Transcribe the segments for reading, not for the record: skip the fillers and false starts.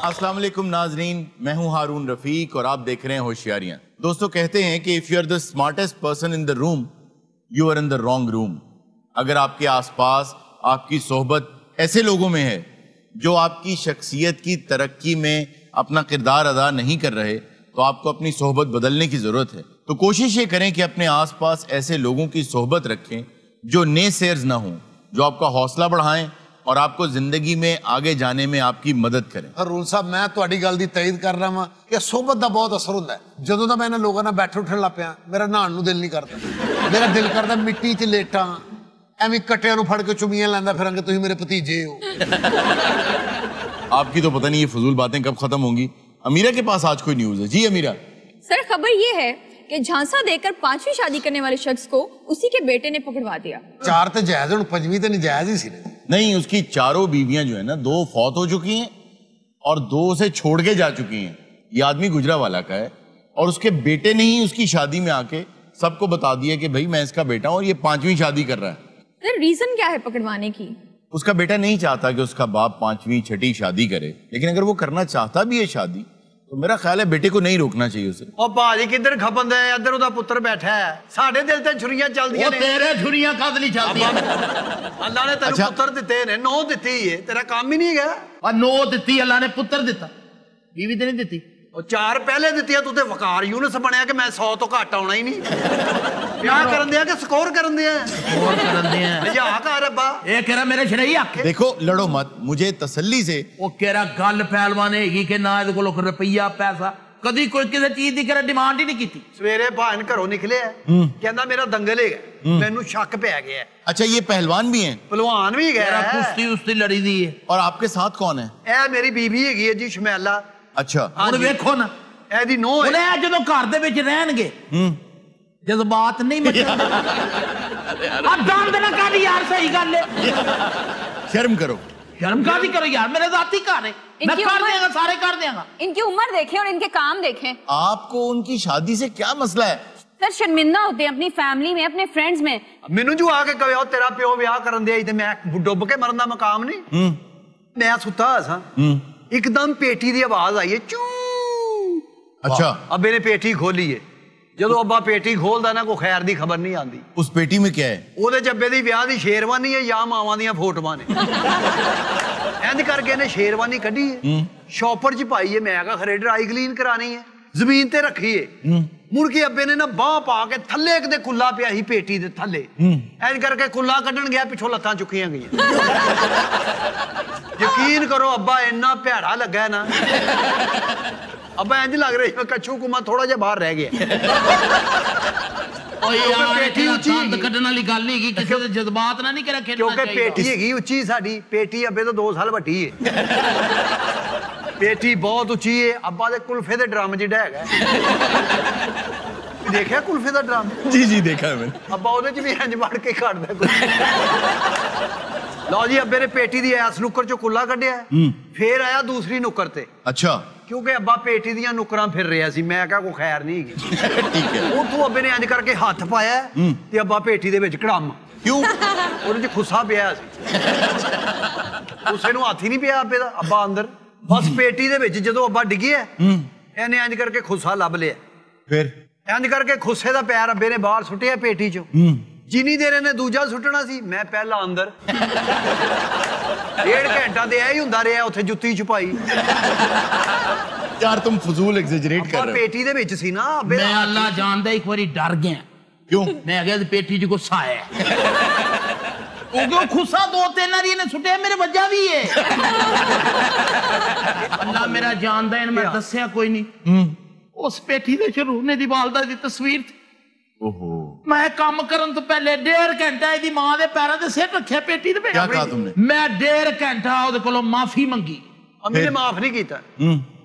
अस्सलाम वालेकुम नाजरीन, मैं हूं हारून रफीक और आप देख रहे हैं होशियारियां। दोस्तों कहते हैं कि if you are the smartest person in the room you are in the wrong room. अगर आपके आसपास आपकी सोहबत ऐसे लोगों में है जो आपकी शख्सियत की तरक्की में अपना किरदार अदा नहीं कर रहे तो आपको अपनी सोहबत बदलने की जरूरत है। तो कोशिश ये करें कि अपने आसपास ऐसे लोगों की सोहबत रखें जो नेसेयर्स ना हों, जो आपका हौसला बढ़ाएं और आपको जिंदगी में आगे जाने में आपकी मदद करें। हरून साहब मैं तुहाडी गल दी तईद कर रहा हां कि सोहबत दा बहुत असर हुंदा है। जदों दा मैं इन्हां लोकां नाल बैठे उठण लग पिया मेरा नहाण नूं दिल नहीं करदा। मेरा दिल करदा मिट्टी 'च लेटां, एवें कट्टियां नूं फड़ के चुमियां लैंदा फिरां कि तुसीं मेरे भतीजे हो। आपकी तो पता नहीं ये फजूल बातें कब खत्म होंगी। अमीरा के पास आज कोई न्यूज़ है। जी अमीरा। सर खबर ये है कि झांसा देकर 5वीं शादी करने वाले शख्स को उसी के बेटे ने पकड़वा दिया। 4 तो जायज हुण 5वीं तो नजायज ही सी। नहीं, उसकी चारों बीवियां जो है ना 2 फौत हो चुकी हैं और 2 उसे छोड़ के जा चुकी हैं। ये आदमी गुजरावाला का है और उसके बेटे ने ही उसकी शादी में आके सबको बता दिया कि भाई मैं इसका बेटा हूं और ये 5वीं शादी कर रहा है। सर रीजन क्या है पकड़वाने की? उसका बेटा नहीं चाहता कि उसका बाप 5वीं 6ठी शादी करे, लेकिन अगर वो करना चाहता भी है शादी तो मेरा ख्याल है बेटे को नहीं रोकना चाहिए उसे। ओ भाजी किधर खपन दे, इधर उदा पुत्र बैठा है। साडे दिल ते छुरियां चलदियां ने। तेरे छुरियां कद नहीं चलदियां? अल्लाह ने तेरे पुत्र दिते ने, नौ दिती है, तेरा काम ही नहीं है। और 9 दिती अल्लाह ने, पुत्र दिता, बीवी ते नहीं दिती। ओ 4 पहले दितियां, तू ते वकार यूनिस बनया कि मैं 100 तो घट आउणा ही नहीं। ब्याह करन दिया कि स्कोर करन दिया? स्कोर करन दिया। जा कर अब्बा। ए केरा मेरे शरई आके देखो लड़ो मत, मुझे तसल्ली से। ओ केरा गल पहलवान हैगी कि ना इहदे कोल रुपया पैसा कदी कोई किसी चीज दी केरा डिमांड ही नहीं कीती। सवेरे भान घरों निकले कहंदा मेरा दंगल है, मैनू शक पै गया। अच्छा ये पहलवान भी हैं? पहलवान भी गया, कुश्ती उस्ती लड़ी दी है। और आपके साथ कौन है? ए मेरी बीवी हैगी है जी शमैला। अच्छा हुण वेखो ना एदी नौ है। हुण जदों घर दे विच रहणगे जज्बात नहीं मचणगे। आ दंद ना काढ़ यार, सही गल है। शर्म करो। शर्म कादी करो यार, मेरे जाती घर है, मैं कर देगा, सारे कर देगा। इनकी उम्र देखें और इनके काम देखें। आपको उनकी शादी से क्या मसला है? सर शर्मिंदा होते हैं अपनी फैमिली में, अपने फ्रेंड्स में। मैनू जो आके कहे तेरा प्यो ब्याह करन दिया ते मैं डुब के मरन दा मकाम नहीं। मैं सुता सा, एकदम पेटी दी आवाज आई है, चू। अच्छा अब्बे ने पेटी खोली है। जदों अब्बा पेटी खोलदा ना, कोई खैर दी खबर नहीं आंदी। उस पेटी में क्या है? ओदे जब्बे दी ब्याह दी शेरवानी है या मावां दियां फोटोआं ने। इंज करके ने शेरवानी कड्ढी है, शॉपर च पाई है। मैं कहा खरे ड्राई क्लीन करानी है, जमीन ते रखी है। मुड़ के अब्बे ने ना बाह पा के थल्ले एक दे कुल्ला पिया ही पेटी दे थल्ले। इंज करके कुल्ला कड्ढन गया, पिछों लत्तां चुकियां गईयां। यकीन करो अब्बा इन्ना भैड़ा लगा है ना, अब्बा इंज लग रही है कच्छू कुमा थोड़ा जिहा बाहर रह गया। ओ यार पेटी उच्ची कड्ढन वाली गल नहीं की, किसी दे जज्बात ना नहीं करा खेलना चाहिए। क्योंकि पेटी हैगी उच्ची साडी, पेटी अब्बे तो 2 साल वड्डी है। पेटी बहुत उच्ची है। अब्बा दे कुल्फे दे ड्रम जिहड़ा हैगा, देखिया कुल्फे दा ड्रम? जी जी देखा है मैंने। अब्बा ओदे च भी इंज वड़ के कढदा। लो जी अब्बे ने पेटी दी ऐस नुक्कर चो कुल्ला कड्ढिया, फिर आया दूसरी नुक्कर ते। अच्छा क्योंकि अब्बा पेटी दियां नुक्करां फिर रहा सी, मैं कहा कोई खैर नहीं हैगी। ठीक है। उथों अब्बे ने इंज करके हाथ पाया ते अब्बा पेटी दे विच कड़म। क्यों? ओदे च खुस्सा पिया सी। खुस्से नूं हाथ ही नहीं पिया अब्बे दा। अब्बा अंदर बस पेटी दे विच जदों अब्बा डिग्गिया, इहने इंज करके खुस्सा लभ लिया। फिर इंज करके खुस्से दा पैर अब्बे ने बाहर सुट्टिया पेटी चों। जिनी देर इहने दूजा सुट्टना सी, मैं पहला अंदर। 1.5 घंटा ते ऐ ही हुंदा रहा, उत्थे जुत्ती छुपाई। यार तुम फजूल एग्जेजरेट कर रहे हो। पेटी दे विच सी ना अब्बे। मैं अल्लाह जानदा एक बारी डर गया। क्यों? मैं गया पेटी च गुस्सा आया क्योंकि खुस्सा 2-3 बारी ने सुटिया, मेरे वजह भी है। अल्लाह मेरा जानदा है, मैं दस्या कोई नहीं। उस पेटी दे च रूने दी वालदा दी तस्वीर थी। ओहो। मैं काम करन तो पहले 1.5 घंटा इहदी मां दे पैरां ते सिर रखिया पेटी दे। क्या कहा तुमने? मैं 1.5 घंटा ओदे कोलों माफी मंगी। अम्मी ने माफ नहीं कीता।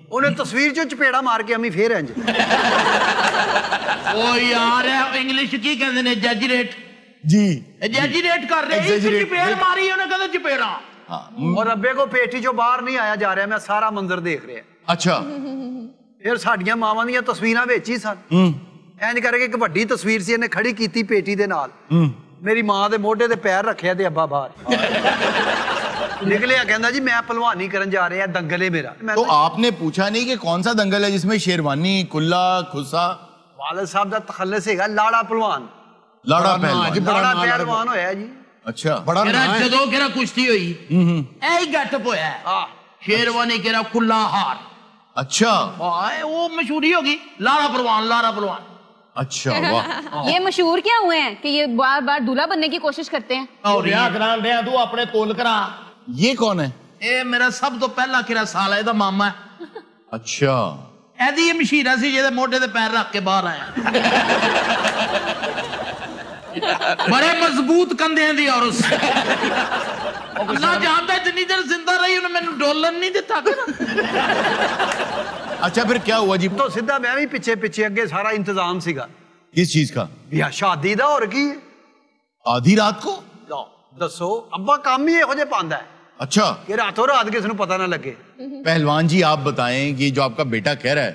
उन्हें तस्वीर चो चपेड़ा मार के अम्मी फिर इंज। ओ यार इंग्लिश की कहंदे ने एग्जैजरेट। जी एग्जैजरेट कर रहे हैं, चपेड़ मारी उन्हें कहंदे चपेड़ा। और अब्बे को पेटी चो बाहर नहीं आया जा रहा, मैं सारा मंजर देख रहा। अच्छा फिर साडियां मावां दियां तस्वीरां विच ही सन। इंज करके एक वड्डी तस्वीर सी, इहने खड़ी कीती पेटी दे नाल। मेरी मां दे मोढे ते पैर रखिया ते अब्बा बाहर। निकलिया कहना जी मैं पहलवानी करन जा रहा दंगल है मेरा। तो आपने पूछा नहीं कि कौन सा दंगल है जिसमें शेरवानी, कुल्ला, खुसा? वालिद साहब का तखल्लुस है लाड़ा पहलवान। लाड़ा लाड़ा पहलवान होया जी। अच्छा, बड़ा केरा नाम है। जदों केरा कुश्ती होई ऐ गेटअप होया है। शेरवानी केरा कुल्ला हार। अच्छा वो मशहूरी होगी लाड़ा पहलवान, लाड़ा पहलवान। अच्छा, वाह। ये मशहूर क्या हुए हैं कि ये बार बार दूल्हा बनने की कोशिश करते हैं? और यहाँ करान रहा तू अपने कोल करा। ये कौन है? ये मेरा सब तो पहला किरा साल है, मामा है। अच्छा, ऐदी ये मशीरा सी जेदे मोढे ते पैर रख के बाहर आया। बड़े मजबूत कंधे दी और उस अल्लाह जानता है जितनी देर जिंदा रही उन्हें मैंने डॉलर नहीं दिता। अच्छा फिर क्या हुआ जी? तो सीधा मैं भी पिछे पिछे अगे सारा इंतजाम सीगा। किस चीज का? या शादी दा और की आधी रात को? दसो अब्बा काम ही यहो जे पांदा है अच्छा, कि रातों रात किसी को पता ना लगे। पहलवान जी आप बताएं कि जो आपका बेटा कह रहा है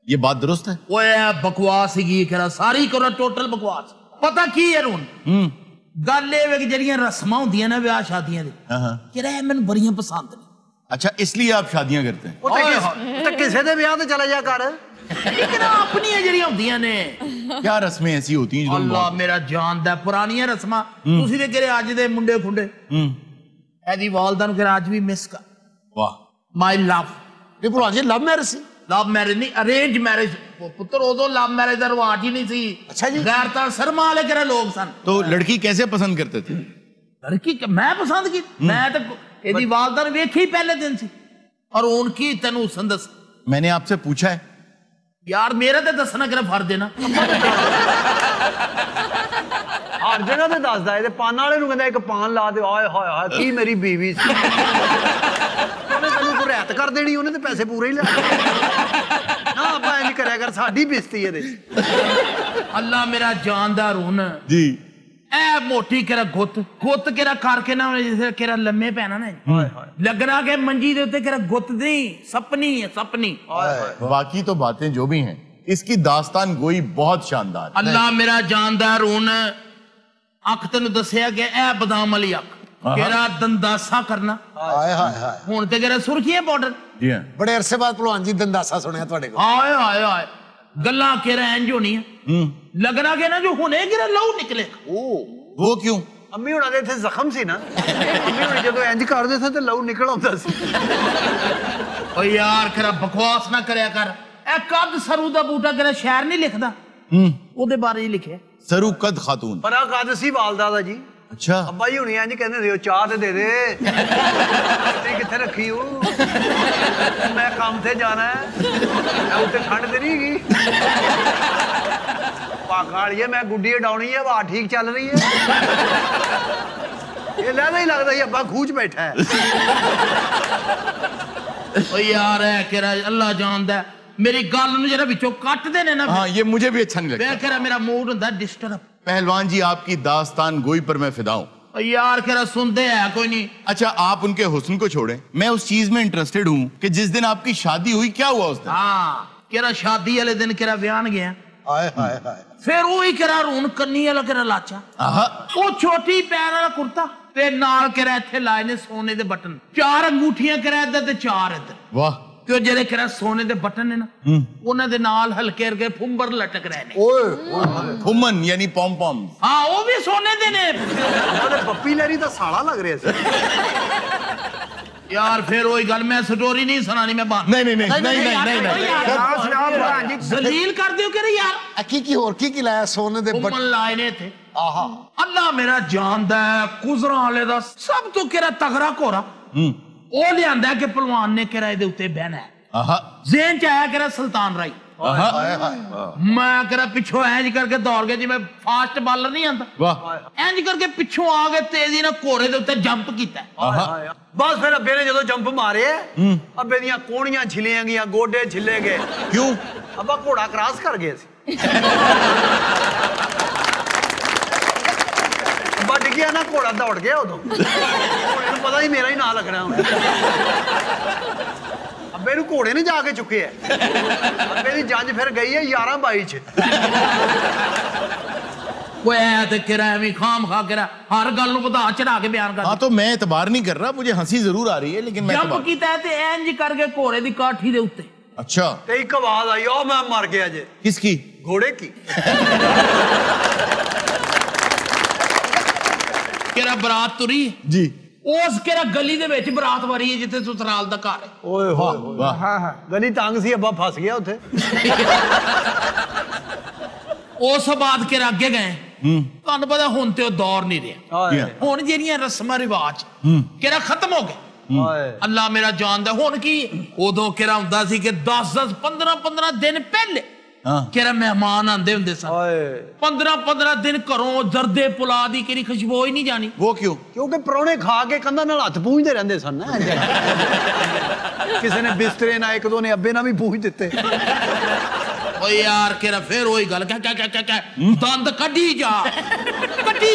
ये बात दुरुस्त है? वो बकवास ही करा सारी करो टोटल बकवास। पता की है रून गल ये जड़ियां रस्मां होंदियां ना ब्याह शादियां दी किरा मैनू बड़ियां पसंद ने। अच्छा, इसलिए आप शादियां करते हैं? तो किसी दे ब्याह ते चला जा कर। लेकिन अपनी जड़ियां होंदियां ने क्या रस्में ऐसी होती हैं जो अल्लाह मेरा जानदा पुरानियां रस्मां तुसी ते किरे अज दे मुंडे खुंडे एदी वालदा नु किरा अज भी मिस कर। वाह, माय लव। ये भलवान जी लव मैरिज सी? लव मैरिज नहीं, अरेंज मैरिज। पुत्र उदो लव मैरिज दा रिवाज ही नहीं सी। अच्छा जी। गैरता शर्मा वाले किरा लोग सन। तो लड़की कैसे पसंद करते थे? लड़की मैं पसंद की मैं तो एदी वालदा ने वेखी ही पहले दिन सी और उनकी तेनू हुसन दस। मैंने आपसे पूछा है यार मेरा तो दसना किरा फर्ज है ना। हर जगह ते दसदा है ते पान वाले नु कहंदा एक पान ला दे। आए हाय हाय की मेरी बीवी सी। ਉਹਨੇ ਤੈਨੂੰ ਕੋਈ ਰਹਿਤ ਕਰ ਦੇਣੀ, ਉਹਨੇ ਤੇ ਪੈਸੇ ਪੂਰੇ ਹੀ ਲੈ ਨਾ। ਆਪਾਂ ਇੰਜ ਕਰਿਆ ਕਰ, ਸਾਡੀ ਬੇਇੱਜ਼ਤੀ ਇਹਦੇ अल्लाह मेरा जानदार हूं जी। ए मोटी केरा गुत केरा करके ना जिसे केरा लम्मे पैना ना लगना के मंजी दे उत्ते केरा गुत नहीं सपनी है सपनी। बाकी तो बातें जो भी हैं इसकी दास्तान गोई बहुत शानदार है। अल्लाह मेरा जानदार हूं अख तेन दसिया कि ए बदाम वाली अख केरा दंदासा करना। हाय हाय हाय। हुण ते केरा सुर्खियां पाउडर। जी हाँ। बड़े अरसे बाद भलवान जी दंदासा सुनिया ਤੁਹਾਡੇ ਕੋਲ। हाय हाय हाय गल्ला केरा इंज होनी है लगना के ना जो हुने केरा लहू निकले। वो क्यों? ਅੰਮੀ ਹੁਣਾਂ ਦੇ ਇੱਥੇ ਜ਼ਖਮ ਸੀ ਨਾ। ਅੰਮੀ ਹੁਣੀ ਜਦੋਂ ਇੰਜ ਕਰਦੇ ਸੀ ਤੇ ਲਹੂ ਨਿਕਲ ਆਉਂਦਾ ਸੀ। ओ यार केरा बकवास ना करया कर। ए कद सरू दा बूटा केरा शायर नहीं लिखदा ओदे बारे ही लिखे सरू कद खातून। ਪਰ ਆ ਕਦ ਸੀ ਵਾਲਦਾ ਦਾ ਜੀ। अच्छा, ਅੱਬਾ ਜੀ ਹੁਣੀ ਇੰਜ ਕਹਿੰਦੇ ਸੀ ਚਾਹ ਤੇ ਦੇ ਦੇ। ਤੇ ਕਿੱਥੇ ਰੱਖੀ ਉਹ? ਮੈਂ ਕੰਮ ਤੇ ਜਾਣਾ ਹੈ। ਮੈਂ ਉੱਤੇ ਠੰਡ ਤੇ ਨਹੀਂ ਹੈਗੀ। ਪਾਗਾਲੀਏ ਮੈਂ ਗੁੱਡੀ ਉਡਾਉਣੀ ਹੈ, ਹਵਾ ਠੀਕ ਚੱਲ ਰਹੀ ਹੈ। ਇਹ ਲੈਦਾ ਹੀ ਲੱਗਦਾ ਸੀ ਅੱਬਾ ਖੂਚ ਬੈਠਾ ਹੈ। ओ यार है केरा अल्लाह जानदा मेरी गल नु जरा विचों कट देने ना। हाँ ये मुझे भी अच्छा नहीं लगता। मैं केरा मेरा मूड हुंदा डिस्टर्ब। पहलवान जी आपकी दास्तान गोई पर मैं फिदा हूँ। ओ यार केरा सुनदे है कोई नहीं। अच्छा आप उनके हुस्न को छोड़ें, मैं उस चीज में इंटरेस्टेड हूँ कि जिस दिन आपकी शादी हुई क्या हुआ उस दिन? हाँ केरा शादी वाले दिन केरा ब्यान गया हाय हाय हाय। फिर वही केरा रून कन्नी वाला केरा लाचा आहा, वो छोटी पैर वाला कुर्ता ते नाल केरा इत्थे लाए ने सोने दे बटन 4 अंगूठियां केरा इधर ते 4 इधर। वाह। ते जेरे केरा सोने दे बटन ने ना उन्हां दे नाल हल्के हल्के फुंबर लटक रहे ने। ओए फुमन यानी पॉम पॉम। हाँ वो भी सोने दे ने। ਉਹਦੇ ਪੱਪੀ ਲਹਿਰੀ ਦਾ ਸਾਲਾ ਲੱਗ ਰਿਹਾ ਸੀ। यार फिर वही गल मैं स्टोरी नहीं सुनानी मैं बात नहीं नहीं नहीं नहीं नहीं नहीं नहीं। जलील कर दियो कि यार की होर की लाया सोने दे घूमन लाए ने थे। अल्लाह मेरा जानदा है कुजरा वाले दा सब तो केरा तगड़ा घोड़ा ਉਹ ਲਿਆਂਦਾ ਕਿ ਪਹਿਲਵਾਨ ਨੇ ਕਿਰਾਏ ਦੇ ਉੱਤੇ ਬਹਿਣਾ ਹੈ। आहा, ਜ਼ੇਨ ਚ ਆਇਆ ਕਿਰਾ ਸੁਲਤਾਨ ਰਾਈ ਮੈਂ ਕਿਰਾ ਪਿੱਛੋਂ ਐਂਜ ਕਰਕੇ ਦੌੜ ਗਿਆ ਜਿਵੇਂ ਫਾਸਟ ਬਾਲਰ ਨਹੀਂ ਆਂਦਾ वाह। ਐਂਜ ਕਰਕੇ ਪਿੱਛੋਂ ਆ ਕੇ ਤੇਜ਼ੀ ਨਾਲ ਘੋੜੇ ਦੇ ਉੱਤੇ ਜੰਪ ਕੀਤਾ। ਬਸ ਫਿਰ ਅੱਬੇ ਨੇ ਜਦੋਂ ਜੰਪ ਮਾਰੇ ਅੱਬੇ ਦੀਆਂ ਕੋਹਣੀਆਂ ਛਿਲੀਆਂ ਗਈਆਂ, ਗੋਡੇ ਛਿੱਲੇ ਗਏ। क्यों? ਅੱਬਾ ਘੋੜਾ ਕ੍ਰਾਸ ਕਰ ਗਏ ਸੀ। ਅੱਬਾ ਡਿੱਗਿਆ ਨਾ ਘੋੜਾ ਦੌੜ ਗਿਆ ਉਦੋਂ। ਘੋੜੇ ਨੂੰ ਪਤਾ ਹੀ ਮੇਰਾ ਹੀ ਨਾਂ ਲੱਗਣਾ ਹੁਣ। ਅੱਬੇ ਨੂੰ ਘੋੜੇ ਨੇ ਜਾ ਕੇ ਚੁੱਕੇ ਅੱਬੇ ਦੀ ਜੰਜ ਫਿਰ ਗਈ ਹੈ 11-22 ਚ। कोई है तो किरा एवं खाम खा किरा हर गल नूं वधा चढ़ा के बयान कर। हाँ तो मैं एतबार नहीं कर रहा, मुझे हंसी जरूर आ रही है लेकिन मैं जंप कीता है ते इंज करके घोड़े दी काठी दे उत्ते। अच्छा ਤੇ ਇੱਕ ਆਵਾਜ਼ ਆਈ ਉਹ ਮੈਂ ਮਰ ਗਿਆ ਜੇ। किसकी? घोड़े की। किरा बरात तुरी जी उस किरा गली दे विच बरात वारी है जिथे ससुराल दा घर है। ਓਏ ਹੋਏ वाह ਗਲੀ ਤੰਗ ਸੀ ਅੱਬਾ ਫਸ ਗਿਆ ਉੱਥੇ। उस बाद किरा अगे गए तुहानू पता हुण ते ओह दौर नहीं रहा। ਹਾਏ हुण जेहड़ियां रस्मां रिवाज किरा खत्म हो गए। ਹਾਏ अल्लाह मेरा जानदा हुण की उदों किरा हुंदा सी कि 10-10 15-15 दिन पहले हाँ किरा मेहमान आंदे हुंदे सन। ਹਾਏ 15-15 दिन घरों जरदे पुला दी किरी खुशबू ही नहीं जानी। वो क्यों? ਕਿਉਂਕਿ ਪਰੌਣੇ ਖਾ ਕੇ ਕੰਧਾਂ ਨਾਲ ਹੱਥ ਪੂੰਝਦੇ ਰਹਿੰਦੇ ਸਨ ਨਾ। ਕਿਸੇ ਨੇ ਬਿਸਤਰੇ ਨਾਲ ਇੱਕ ਦੋ ਨੇ ਅੱਬੇ ਨਾਲ ਵੀ ਪੂੰਝ ਦਿੱਤੇ। ओ यार केरा फिर वही गल क्या क्या क्या क्या क्या दंद कड्डी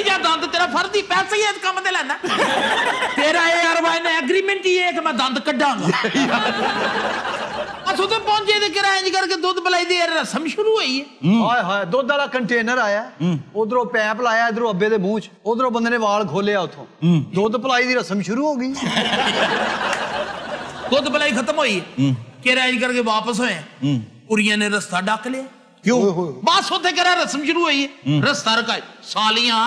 जा दंद तेरा फर्ज ही पैसे ही इस काम ते लेना तेरा ये यार भाई ने एग्रीमेंट ही है कि मैं दंद कड्डांगा। असो ते पहुंचे ते किरा इंज करके दूध पिलाई दी रस्म शुरू हुई है। ਹਾਏ ਹਾਏ ਦੁੱਧ ਵਾਲਾ ਕੰਟੇਨਰ ਆਇਆ ਉਧਰੋਂ ਪੈਪ ਲਾਇਆ ਇਧਰੋਂ ਅੱਬੇ ਦੇ ਮੂੰਹ 'ਚ ਉਧਰੋਂ ਬੰਦੇ ਨੇ ਵਾਲ ਖੋਲਿਆ ਉੱਥੋਂ ਦੁੱਧ ਪਿਲਾਈ ਦੀ ਰਸਮ ਸ਼ੁਰੂ ਹੋ ਗਈ। दूध पिलाई खत्म हुई किरा इंज करके वापस होए कुड़ियां ने रास्ता डाक लिया। क्यों? बस होते करा रस्म शुरू हुई है रास्ता रुका सालियां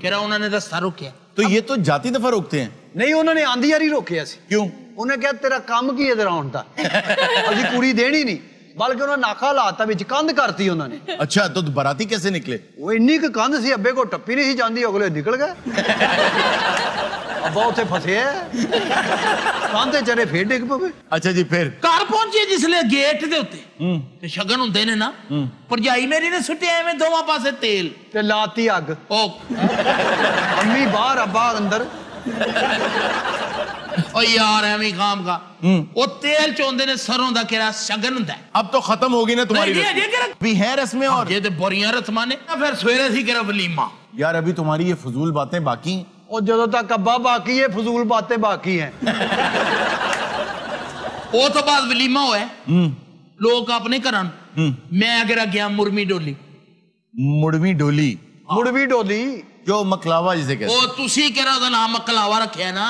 करा उन्होंने रास्ता रोकिया। तो ये तो जाती दफा रोकते हैं। ਨਹੀਂ ਉਹਨਾਂ ਨੇ ਆਂਦੀ ਯਾਰੀ ਰੋਕਿਆ ਸੀ। क्यों? ਉਹਨੇ ਕਿਹਾ ਤੇਰਾ ਕੰਮ ਕੀ ਇਧਰ ਆਉਣ ਦਾ ਅਸੀਂ ਕੁੜੀ ਦੇਣੀ ਨਹੀਂ ਬਲਕਿ ਉਹਨਾਂ ਨਾਕਾ ਲਾਤਾ ਵਿੱਚ ਕੰਧ ਕਰਤੀ ਉਹਨਾਂ ਨੇ। अच्छा तो बाराती कैसे निकले? ਉਹ ਇੰਨੀ ਕੁ ਕੰਧ ਸੀ ਅੱਬੇ ਕੋ ਟੱਪੀ ਨਹੀਂ ਸੀ ਜਾਂਦੀ ਅਗਲੇ ਨਿਕਲ ਗਏ। ਅੱਬਾ ਉੱਥੇ ਫਸਿਆ ਕੰਧ ਤੇ ਚੜੇ ਫੇਰ ਡਿੱਗ ਪਵੇ। अच्छा जी फिर? घर पहुंचे जिसले गेट दे उत्ते ते शगन हुंदे ने ना भरजाई मेरी ने सुट्टे एवें दोवां पासे तेल ਤੇ ਲਾਤੀ ਅੱਗ ओ ਅੰਮੀ ਬਾਹਰ ਅੱਬਾ ਅੰਦਰ। ओ यार एवें खाम का ओ तेल चोंदे ने सरों दा केरा शगन हुंदा है। अब तो खत्म होगी ना तुम्हारी नहीं, ये रस्में। करा- अभी है रस्में और ये ते बड़ियां रस्मां ने फिर सवेरे सी केरा वलीमा। यार अभी तुम्हारी ये फजूल बातें बाकी हैं। ਉਹ ਜਦੋਂ तक ਅੱਬਾ ਬਾਕੀ ਹੈ ਫਜ਼ੂਲ ਬਾतें बाकी हैं। ओ तो बाद वलीमा होया लोग अपने घरां मैं केरा गया मुरमी डोली मुड़वी डोली ਮੁੜਵੀ ਡੋਲੀ जो मकलावा जिसे कहते ओ तुसी केरा दा नाम मकलावा रखया ना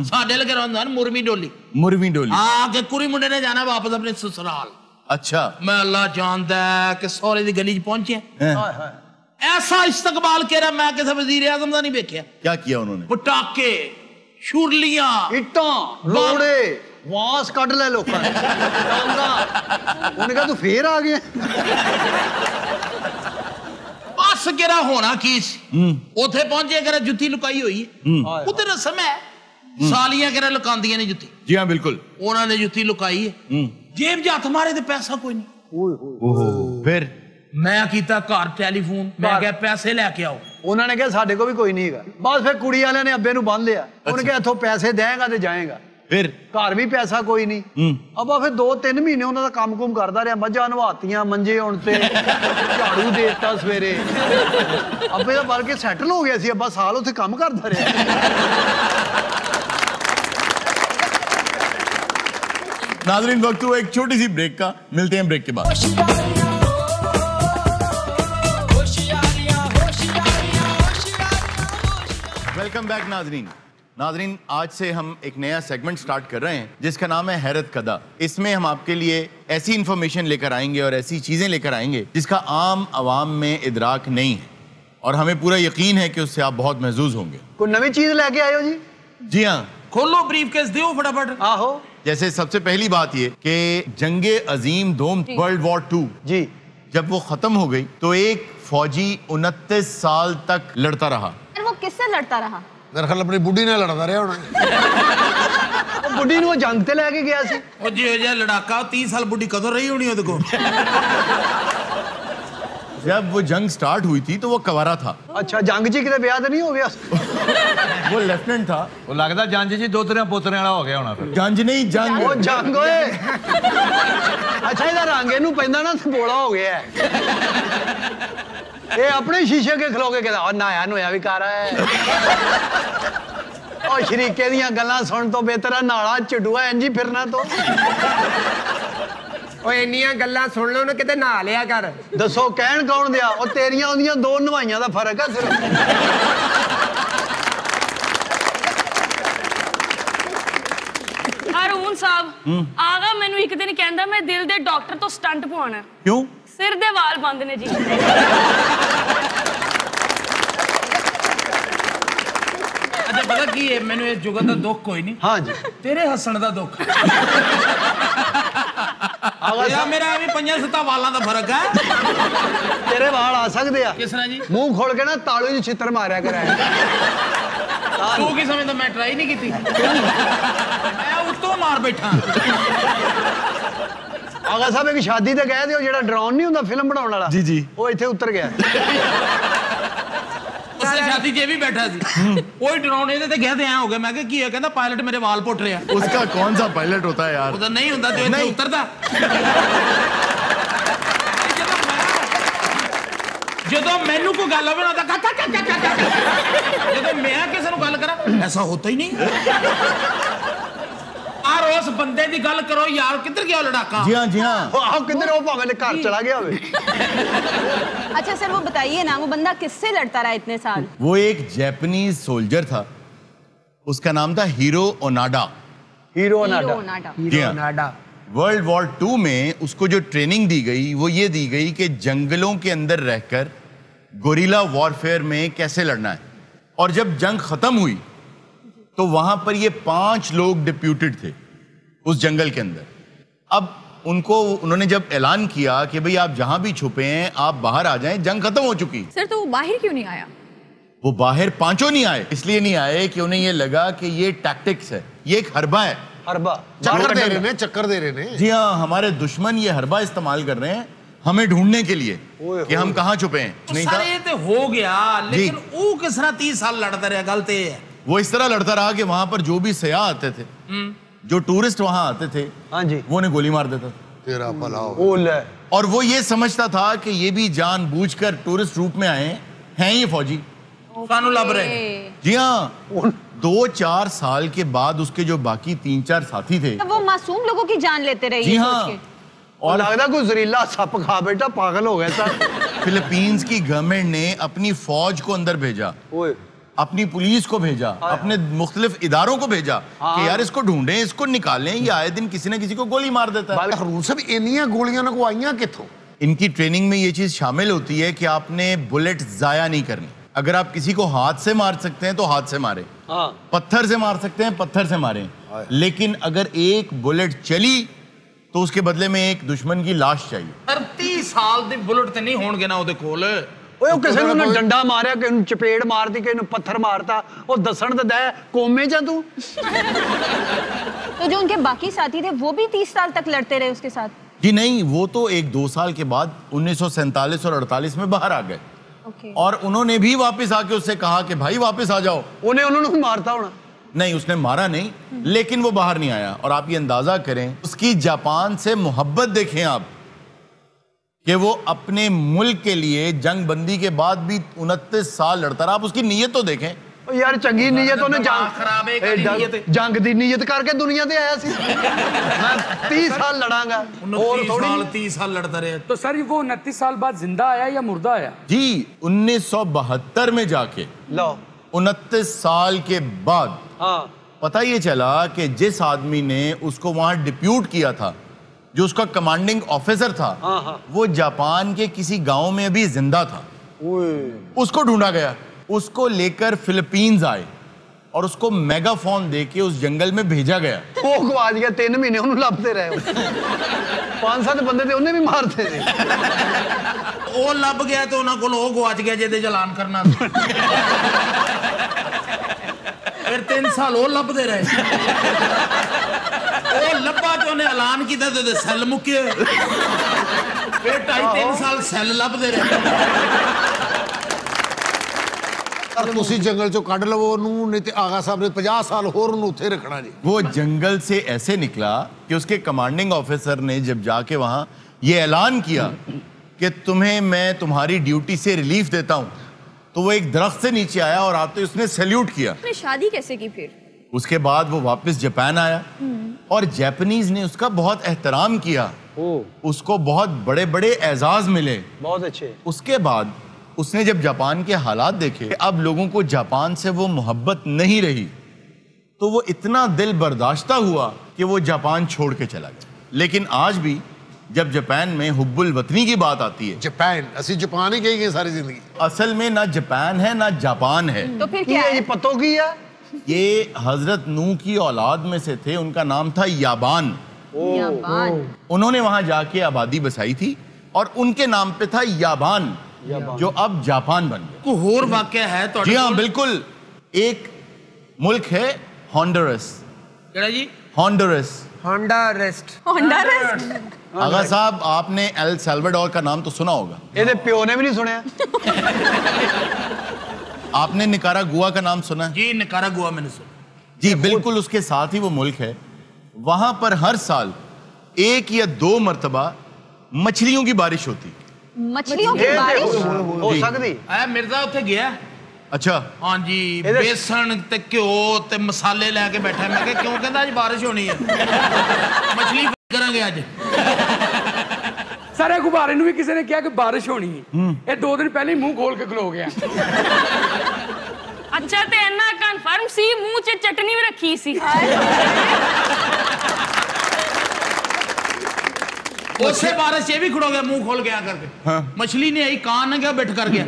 साडे ल केरा हुंदा मुरमी डोली। हैं। मुड़वी डोली। हाँ के कुड़ी मुंडे ने जाना वापस अपने ससुराल। अच्छा मैं अल्लाह जानदा है कि सौरे दी गली च पहुंचे हैं? ऐसा इस्तकबाल केरा मैं किसी वजीर आजम दा नहीं वेख्या। क्या किया उन्होंने? पटाके छुरलियां ਇੱਟਾਂ ਰੋੜੇ ਵਾਂਸ ਕੱਢ ਲੈ ਲੋਕਾਂ ਨੇ ਡਾਂਗਾ। ਉਹਨੇ ਕਿਹਾ ਤੂੰ ਫੇਰ ਆ ਗਿਆ। बस केरा होना की सी उथे पहुंचे केरा जुत्ती लुकाई हुई है उते रस्म है सालियां केरा लुकांदियां ने जुत्ती। जी हाँ बिल्कुल। उन्होंने जुत्ती लुकाई है जेब च हथ मारे ते पैसा कोई नहीं। फिर? मैं कीता घर टेलीफोन मैं क्या पैसे लेके आओ। ਉਹਨਾਂ ਨੇ ਕਿਹਾ ਸਾਡੇ ਕੋਲ ਵੀ ਕੋਈ ਨਹੀਂ ਹੈਗਾ। ਬਸ ਫਿਰ ਕੁੜੀ ਵਾਲਿਆਂ ਨੇ ਅੱਬੇ ਨੂੰ ਬੰਨ ਲਿਆ। ਉਹਨੇ ਕਿਹਾ ਇੱਥੋਂ ਪੈਸੇ ਦੇਂਗਾ ਤੇ ਜਾਏਗਾ। फिर? ਘਰ ਵੀ ਪੈਸਾ ਕੋਈ ਨਹੀਂ। ਅੱਬਾ ਫਿਰ 2-3 ਮਹੀਨੇ ਉਹਨਾਂ ਦਾ ਕੰਮ ਕੁਮ ਕਰਦਾ ਰਿਹਾ ਮੱਝਾਂ ਨਵਾਤੀਆਂ ਮੰਜੇ ਹੁਣ ਤੇ ਝਾੜੂ ਦੇ ਦਿੱਤਾ ਸਵੇਰੇ। ਅੱਬੇ ਦਾ ਬਲਕਿ ਸੈਟਲ ਹੋ ਗਿਆ ਸੀ। ਅੱਬਾ ਸਾਲ ਉੱਥੇ ਕੰਮ ਕਰਦਾ ਰਿਹਾ। नाज़रीन वक्त हुआ एक छोटी सी ब्रेक का, मिलते हैं ब्रेक के बाद। वेलकम बैक नाज़रीन। नाज़रीन आज से हम एक नया सेगमेंट स्टार्ट कर रहे हैं जिसका नाम है हैरत कदा। इसमें हम आपके लिए ऐसी इंफॉर्मेशन लेकर आएंगे और ऐसी चीजें लेकर आएंगे जिसका आम आवाम में इदराक नहीं है और हमें पूरा यकीन है कि उससे आप बहुत महजूज होंगे। ਕੋਈ ਨਵੀਂ ਚੀਜ਼ ਲੈ ਕੇ ਆਇਓ ਜੀ। जी हाँ। खोलो ब्रीफ केस दियो फटाफट। ਆਹੋ जैसे सबसे पहली बात ये कि जंगे अजीम दोम वर्ल्ड वॉर 2 जी जब वो खत्म हो गई तो एक फौजी 29 साल तक लड़ता रहा। वो किससे लड़ता रहा? मेरे ख्याल अपनी बुढ़ी ने लड़ता रहा होना। ਉਹ ਬੁੱਢੀ ਨੂੰ ਉਹ ਜੰਗ ਤੇ ਲੈ ਕੇ ਗਿਆ ਸੀ। ਉਹ ਜਿਹੋ ਜਿਹਾ ਲੜਾਕਾ 30 ਸਾਲ ਬੁੱਢੀ ਕਦੋਂ ਰਹੀ ਹੋਣੀ ਉਹਦੇ ਕੋਲ। जब वो जंग स्टार्ट हुई थी तो वो कवारा था। ਅੱਛਾ ਜੰਗ 'ਚ ਕਿਤੇ ਵਿਆਹ ਤਾਂ ਨਹੀਂ ਹੋ ਗਿਆ? वो लेफ्टिनेंट था। ਉਹ ਲੱਗਦਾ ਜੰਜ ਜੀ ਦੋਤਰਿਆਂ ਪੋਤਰਿਆਂ ਵਾਲਾ ਹੋ ਗਿਆ ਹੋਣਾ ਫਿਰ। जंज नहीं जंग। ਉਹ ਜੰਗ ਓਏ। ਅੱਛਾ ਇਹਦਾ ਰੰਗ ਇਹਨੂੰ ਪੈਂਦਾ ਨਾ ਬੋਲਾ ਹੋ ਗਿਆ ਹੈ। ਇਹ ਆਪਣੇ ਸ਼ੀਸ਼ੇ ਕੇ ਖਲੋ ਕੇ ਕਹਿੰਦਾ ਨਾਇਆ ਨੋਇਆ ਵੀ ਕਰ ਹੈ। ਉਹ ਸ਼ਰੀਕੇ ਦੀਆਂ ਗੱਲਾਂ ਸੁਣ ਤੋਂ ਬਿਹਤਰ ਆ ਨਾਲਾ ਚੜੂਆ ਇੰਜ ਹੀ ਫਿਰਨਾ ਤੋਂ। ਓਏ ਇੰਨੀਆਂ ਗੱਲਾਂ ਸੁਣ ਲਓ ਨਾ ਕਿਤੇ ਨਹਾ ਲਿਆ ਕਰ। ਦੱਸੋ ਕਹਿਣ ਕੌਣ ਦਿਆ? ਉਹ ਤੇਰੀਆਂ ਉਹਦੀਆਂ ਦੋ ਨਵਾਈਆਂ ਦਾ ਫਰਕ ਆ ਸਿਰਫ। ਹਾਰੂਨ ਸਾਹਿਬ ਆਗਾ ਮੈਨੂੰ ਇੱਕ ਦਿਨ ਕਹਿੰਦਾ ਮੈਂ ਦਿਲ ਦੇ ਡਾਕਟਰ ਤੋਂ ਸਟੰਟ ਪਵਾਉਣਾ। क्यों? ਸਿਰ ਦੇ ਵਾਲ ਬੰਦ ਨੇ ਜੀ। ਅੱਛਾ ਪਤਾ ਕੀ ਹੈ ਮੈਨੂੰ ਇਸ ਜੁਗਤ ਦਾ ਦੁੱਖ ਕੋਈ ਨਹੀਂ। ਹਾਂ ਜੀ ਤੇਰੇ ਹੱਸਣ ਦਾ ਦੁੱਖ। ਆਗਾ ਮੇਰਾ ਵੀ 5-7 ਵਾਲਾਂ ਦਾ ਫਰਕ ਹੈ। ਤੇਰੇ ਵਾਲ ਆ ਸਕਦੇ ਆ ਕਿਸ ਤਰ੍ਹਾਂ ਜੀ? ਮੂੰਹ ਖੋਲ ਕੇ ਨਾ ਤਾਲੂ 'ਚ ਛਿੱਤਰ ਮਾਰਿਆ ਕਰਾਂ। ਤੂੰ ਕੀ ਸਮਝਦਾ ਮੈਂ ਟਰਾਈ ਨਹੀਂ ਕੀਤੀ? ਮੈਂ ਉੱਤੋਂ ਮਾਰ ਬੈਠਾ। ਆਗਾ ਸਾਹਿਬ ਇੱਕ ਸ਼ਾਦੀ ਤੇ ਗਏ ਤੇ ਉਹ ਜਿਹੜਾ ਡਰੋਨ ਨਹੀਂ ਹੁੰਦਾ ਫਿਲਮ ਬਣਾਉਣ ਵਾਲਾ जी जी ਉਹ ਇੱਥੇ ਉਤਰ ਗਿਆ। ਉਸੇ ਸ਼ਾਦੀ 'ਚ ਇਹ ਵੀ ਬੈਠਾ ਸੀ। ਕੋਈ ਡਰਾਉਣ ਇਹਦੇ ਤੇ ਗਿਆ ਤੇ ਐ ਹੋ ਗਿਆ। ਮੈਂ ਕਿਹਾ ਕੀ ਹੈ? ਕਹਿੰਦਾ ਪਾਇਲਟ ਮੇਰੇ ਵਾਲ ਪੁੱਟ ਰਿਹਾ। उसका कौन सा पायलट होता है यार? ਉਹਦਾ ਨਹੀਂ ਹੁੰਦਾ ਤੇ ਇੱਥੇ ਉਤਰਦਾ। ਜਦੋਂ ਮੈਨੂੰ ਕੋਈ ਗੱਲ ਹੋਵੇ ਨਾ ਤਾਂ ਜਦੋਂ ਮੈਂ ਕਿਸੇ ਨੂੰ ਗੱਲ ਕਰਾਂ ਐਸਾ ਹੁੰਦਾ ਹੀ ਨਹੀਂ। ਆਰ ਉਸ ਬੰਦੇ ਦੀ ਗੱਲ ਕਰੋ यार किधर गया लड़ाका? जी हाँ जी हाँ। ਆਹ ਕਿੱਧਰ ਉਹ ਭਾਵੇਂ ਘਰ ਚਲਾ ਗਿਆ ਹੋਵੇ। अच्छा सर वो बताइए ना वो बंदा किससे लड़ता रहा इतने साल? वो एक जैपनीज सोल्जर था, उसका नाम था हीरो ओनाडा। हीरो हीरो नाडा। नाडा। जी हाँ। वर्ल्ड वॉर 2 में उसको जो ट्रेनिंग दी गई वो ये दी गई कि जंगलों के अंदर रहकर गोरिल्ला वॉरफेयर में कैसे लड़ना है। और जब जंग खत्म हुई तो वहां पर ये 5 लोग डिप्यूटेड थे उस जंगल के अंदर। अब उनको उन्होंने जब ऐलान किया कि भाई आप जहां भी छुपे हैं आप बाहर आ जाएं, जंग खत्म हो चुकी। सर तो वो बाहर क्यों नहीं आया? वो बाहर 5 नहीं आए, इसलिए नहीं आए कि उन्हें ये लगा कि ये टैक्टिक्स है, ये एक हरबा है। हरबा चक्कर दे रहे ने, चक्कर दे रहे ने। जी हाँ, हमारे दुश्मन ये हरबा इस्तेमाल कर रहे हैं हमें ढूंढने के लिए कि हम कहाँ छुपे हैं। नहीं था, ਸਾਰੇ ਤੇ ਹੋ ਗਿਆ लेकिन ਉਹ किस तरह 30 साल लड़ता रहा? गल तो ये है वो इस तरह लड़ता रहा कि वहां पर जो भी सयाह आते थे, जो टूरिस्ट वहां आते थे, हाँ जी वो उन्हें गोली मार देता था। तेरा भला हो। ਉਹ ਲੈ और वो ये समझता था कि ये भी जानबूझकर टूरिस्ट रूप में आए हैं ये फौजी। ਸਾਨੂੰ ਲੱਭ ਰਹੇ ਨੇ। जी हाँ। 2-4 साल के बाद उसके जो बाकी 3-4 साथी थे, वो मासूम लोगों की जान लेते रहे जी ये हाँ, सोच के। और लगता कोई जहरीला सप खा बैठा पागल हो गया सर। फिलीपींस की गवर्नमेंट ने अपनी फौज को अंदर भेजा, ओए अपनी पुलिस को भेजा, अपने मुख्तलिफ इदारों को भेजा कि यार इसको ढूंढें, इसको निकालें, ये आए दिन किसी न किसी को गोली मार देता है। हरून साहब इन्नियां गोलियां ना को आईयां किथों? इनकी ट्रेनिंग में ये चीज शामिल होती है कि आपने बुलेट जाया नहीं करनी। अगर आप किसी को हाथ से मार सकते हैं तो हाथ से मारें, हाँ पत्थर से मार सकते हैं पत्थर से मारें, लेकिन अगर एक बुलेट चली तो उसके बदले में एक दुश्मन की लाश चाहिए। 30 ਸਾਲ ਦੇ ਬੁਲਟ ਤੇ ਨਹੀਂ ਹੋਣਗੇ ਨਾ ਉਹਦੇ ਕੋਲ। ਓਏ ਉਹ ਕਿਸੇ ਨੂੰ ਨਾ ਡੰਡਾ ਮਾਰਿਆ, ਕਿਸੇ ਨੂੰ ਚਪੇੜ ਮਾਰਦੀ, ਕਿਸੇ ਨੂੰ ਪੱਥਰ ਮਾਰਤਾ, ਉਹ ਦੱਸਣ ਤੇ ਦੈ ਕੋਮੇ ਜਾਂ ਤੂੰ। तो जो उनके बाकी साथी थे वो भी 30 साल तक लड़ते रहे उसके साथ? जी नहीं, वो तो 1-2 साल के बाद 1947 और 48 में बाहर आ गए। ओके। और उन्होंने भी वापस आके उससे कहा कि भाई वापस आ जाओ। ਉਹਨੇ ਉਹਨਾਂ ਨੂੰ ਮਾਰਤਾ ਹੋਣਾ। नहीं, उसने मारा नहीं, लेकिन वो बाहर नहीं आया। और आप ये अंदाजा करें उसकी जापान से मोहब्बत देखें आप, कि वो अपने मुल्क के लिए जंग बंदी के बाद भी 29 साल लड़ता रहा। आप उसकी नीयत तो देखें। ਉਹ ਯਾਰ ਚੰਗੀ ਨੀਅਤ ਉਹਨੇ ਖਰਾਬ ਹੈ ਕਦੀ ਨੀਅਤ। ਜੰਗ ਦੀ ਨੀਅਤ ਕਰਕੇ ਦੁਨੀਆ ਤੇ ਆਇਆ ਸੀ। ਮੈਂ 30 ਸਾਲ ਲੜਾਂਗਾ और 30 साल लड़ता रहे। तो सर वो 29 साल बाद जिंदा आया या मुर्दा आया? जी 1972 में जाके लो 29 साल के बाद हाँ पता ये चला कि जिस आदमी ने उसको वहां डिप्यूट किया था, जो उसका कमांडिंग ऑफिसर था, वो जापान के किसी गांव में अभी जिंदा था। उसको ढूंढा गया, उसको लेकर फिलीपींस आए और उसको मेगाफोन देके उस जंगल में भेजा गया। वो गवाच गया 3 महीने ਉਹਨੂੰ ਲੱਭਦੇ ਰਹੇ। 5-7 ਬੰਦੇ ਤੇ ਉਹਨੇ ਵੀ ਮਾਰਤੇ ਸੀ। ਉਹ ਲੱਭ ਗਿਆ ਤੇ ਉਹਨਾਂ ਕੋਲ ਉਹ ਗਵਾਚ ਗਿਆ ਜਿਹਦੇ ਚਲਾਨ ਕਰਨਾ ਸੀ। ਫਿਰ 3 ਸਾਲ ਉਹ ਲੱਭਦੇ ਰਹੇ। ਉਹ ਲੱਭਾ ਤੇ ਉਹਨੇ ਐਲਾਨ ਕੀਤਾ ਤੇ ਸੈੱਲ ਮੁੱਕੇ। ਫਿਰ 2.5-3 ਸਾਲ ਸੈੱਲ ਲੱਭਦੇ ਰਹੇ। ਤੁਸੀਂ ਜੰਗਲ ਚੋਂ ਕੱਢ ਲਵੋ ਉਹਨੂੰ, ਨਹੀਂ ਤੇ ਆਗਾ ਸਾਹਿਬ ਨੇ 50 ਸਾਲ ਹੋਰ ਉਹਨੂੰ ਉੱਥੇ ਰੱਖਣਾ जी। वो जंगल से ऐसे निकला कि उसके कमांडिंग ऑफिसर ने जब जाके वहां ये ऐलान किया कि तुम्हें मैं तुम्हारी ड्यूटी से रिलीफ देता हूं, तो वो एक दरख्त से नीचे आया और आते उसने सैल्यूट किया। उसने शादी कैसे की फिर? उसके बाद वो वापस जापान आया और जापानीज ने उसका बहुत एहतराम किया। उसको बहुत बड़े बड़े एजाज मिले। बहुत अच्छे। उसके बाद उसने जब जापान के हालात देखे, अब लोगों को जापान से वो मोहब्बत नहीं रही, तो वो इतना दिल बर्दाश्ता हुआ कि वो जापान छोड़ के चला गया। लेकिन आज भी जब जापान में हुब्बुल वतनी की बात आती है, जापान असि जापान ही कहेंगे सारी जिंदगी। असल में ना जापान है ना जापान है। तो फिर क्या है? ये पतों की है। ये हजरत नूह की औलाद में से थे, उनका नाम था याबान। उन्होंने वहां जाके आबादी बसाई थी और उनके नाम पे था याबान, जो अब जापान बन गया। को होर वाकया है तो जी हाँ बिल्कुल। एक मुल्क है हॉन्डुरस। केड़ा जी? Honda rest. आगा साहब, आपने एल सल्वाडोर का नाम तो सुना होगा। ये प्यो ने भी नहीं सुना। आपने निकारागुआ का नाम सुना है? जी, निकारागुआ मैंने सुना। जी बिल्कुल, उसके साथ ही वो मुल्क है। वहां पर हर साल 1 या 2 मरतबा मछलियों की बारिश होती। मछलियों की बारिश हो सकती है? मिर्जा उत्थे गया। अच्छा। हाँ जी, बेसन ते घ्यो ते मसाले लेके बैठा। मैं कहा क्यों? कहता आज बारिश होनी है, मछली करांगे आज। सारे गुब्बारे नूं भी किसी ने कहा कि बारिश होनी है। ये 2 दिन पहले ही मुंह खोल के खलो गया। अच्छा ते इन्ना कन्फर्म सी, मुंह च चटनी भी रखी सी। उससे बारिश ये भी खड़ो गया मुंह खोल गया करके। हाँ। मछली नहीं आई, कान न गया, बैठ कर गया।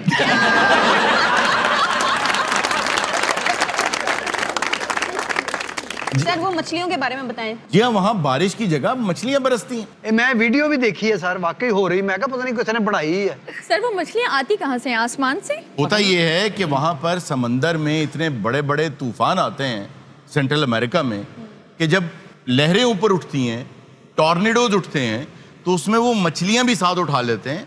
सर वो मछलियों के बारे में बताएं। जी हाँ, वहाँ बारिश की जगह मछलियां बरसती हैं। मैं वीडियो भी देखी है सर, वाकई हो रही। मैं पता नहीं किसी ने बनाई है। सर वो मछलियाँ आती कहाँ से? आसमान से? होता ये है कि वहाँ पर समंदर में इतने बड़े बड़े तूफान आते हैं सेंट्रल अमेरिका में कि जब लहरें ऊपर उठती हैं, टॉर्नेडोज उठते हैं, तो उसमें वो मछलियां भी साथ उठा लेते हैं।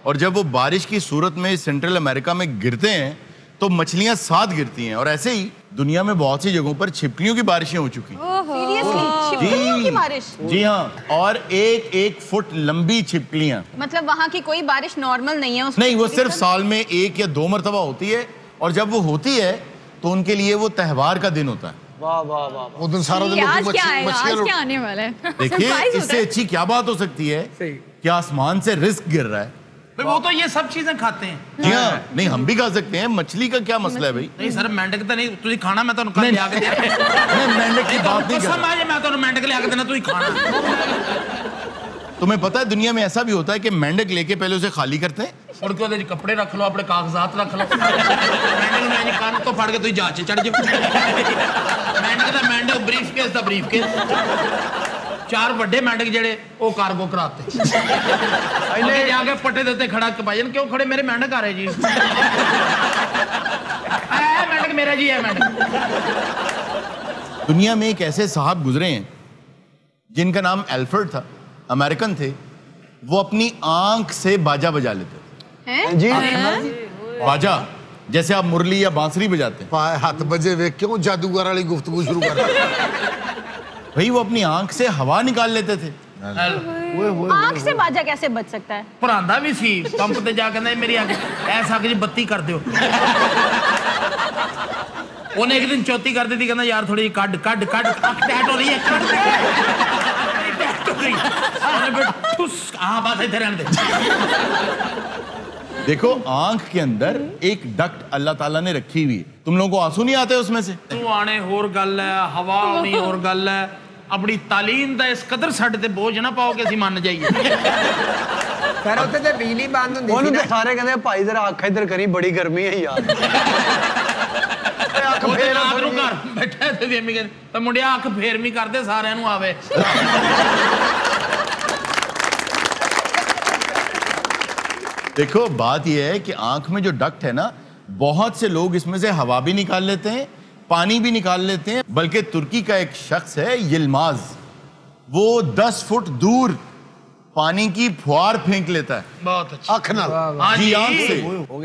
और जब वो बारिश की सूरत में सेंट्रल अमेरिका में गिरते हैं तो मछलियां साथ गिरती हैं। और ऐसे ही दुनिया में बहुत सी जगहों पर छिपकलियों की बारिशें हो चुकी हैं। सीरियसली? छिपकलियों की बारिश? जी हाँ, और 1-1 फुट लंबी छिपकलियां। मतलब वहाँ की कोई बारिश नॉर्मल नहीं है? नहीं, वो सिर्फ साल में 1 या 2 मरतबा होती है। और जब वो होती है तो उनके लिए वो त्योहार का दिन होता है। वाह वाह वाह। वो दिन सारा दिन आज क्या आएगा? आज क्या आने वाला है? देखिए, इससे अच्छी क्या बात हो सकती है कि आसमान से रिस्क गिर रहा है। वो तो ये सब चीजें खाते हैं। जी हाँ, नहीं हम भी खा सकते हैं। मछली का क्या मसला है भाई? नहीं सर, मेंढक तो नहीं तुझे खाना। मैं तो कल ले आके दे। मैं मेंढक की बात नहीं कर रहा। मैं तो मेंढक ले आके देना, तुझे खाना। तुम्हें पता है दुनिया में ऐसा भी होता है कि मेंढक लेके पहले उसे खाली करते हैं और क्यों दे कपड़े रख लो, अपने कागजात रख लो। मेंढक ने कान तो फाड़ के तुझे जांच चढ़ जाओ। मेंढक ब्रीफ केस दा ब्रीफ केस। 4 बड़े मेंढक जेड़े वो कार्गो कराते। इन्हें जाके पट्टे देते खड़ा के भाईजान क्यों खड़े? मेरे मेंढक आ रहे जी। मेंढक मेरा जी है मेंढक। दुनिया में एक ऐसे साहब गुजरे हैं जिनका नाम एल्फ्रेड था, अमेरिकन थे। वो अपनी आंख से बाजा बजा लेते हैं। जी बाजा, जैसे आप मुरली या बांसुरी बजाते हैं। पाए हाथ बजे वे क्यों जादूगर वाली गुफ्तगू शुरू कर? भाई वो अपनी आंख से हवा निकाल लेते थे। आंख से बाजा कैसे बच सकता है? परांदा भी सी पंप ते जा के मेरी आंख ऐसा कि बत्ती कर दो। उन्हें एक दिन चौथी कर दी थी, कहना यार थोड़ी कट कट कट आंख टैट हो रही है, कट टैट हो रही है। हाँ बात इधर रहने दे। देखो, आंख के अंदर एक डक्ट अल्लाह ताला ने रखी हुई है। तुम लोगों को आंसू नहीं आते उसमें से? तू आने होर गल है, हवा आनी होर गल है। अपनी तालीम दा इस कदर साडे ते बोझ ना पाओ कि ਅਸੀਂ ਮੰਨ ਜਾਈਏ। सर उत्ते ते बिजली बंद ਹੁੰਦੀ ਉਹਨੂੰ ਤੇ ਸਾਰੇ ਕਹਿੰਦੇ ਭਾਈ ਜਰਾ ਅੱਖ ਇੱਧਰ ਕਰੀ, ਬੜੀ ਗਰਮੀ ਹੈ ਯਾਰ। ਅੱਖ ਫੇਰ ਨੂੰ ਘਰ ਬੈਠਾ ਤੇ ਵੀ ਕਹਿੰਦੇ ਤਾਂ ਮੁੰਡਿਆ ਅੱਖ ਫੇਰਮੀ ਕਰਦੇ ਸਾਰਿਆਂ ਨੂੰ ਆਵੇ। देखो, बात यह है कि आंख में जो डक्ट है ना, बहुत से लोग इसमें से हवा भी निकाल लेते हैं, पानी भी निकाल लेते हैं। बल्कि तुर्की का एक शख्स है यिल्माज, वो 10 फुट दूर पानी की फुहार फेंक लेता है। बहुत अच्छा। अख नाल? हाँ जी, जी, आंख से।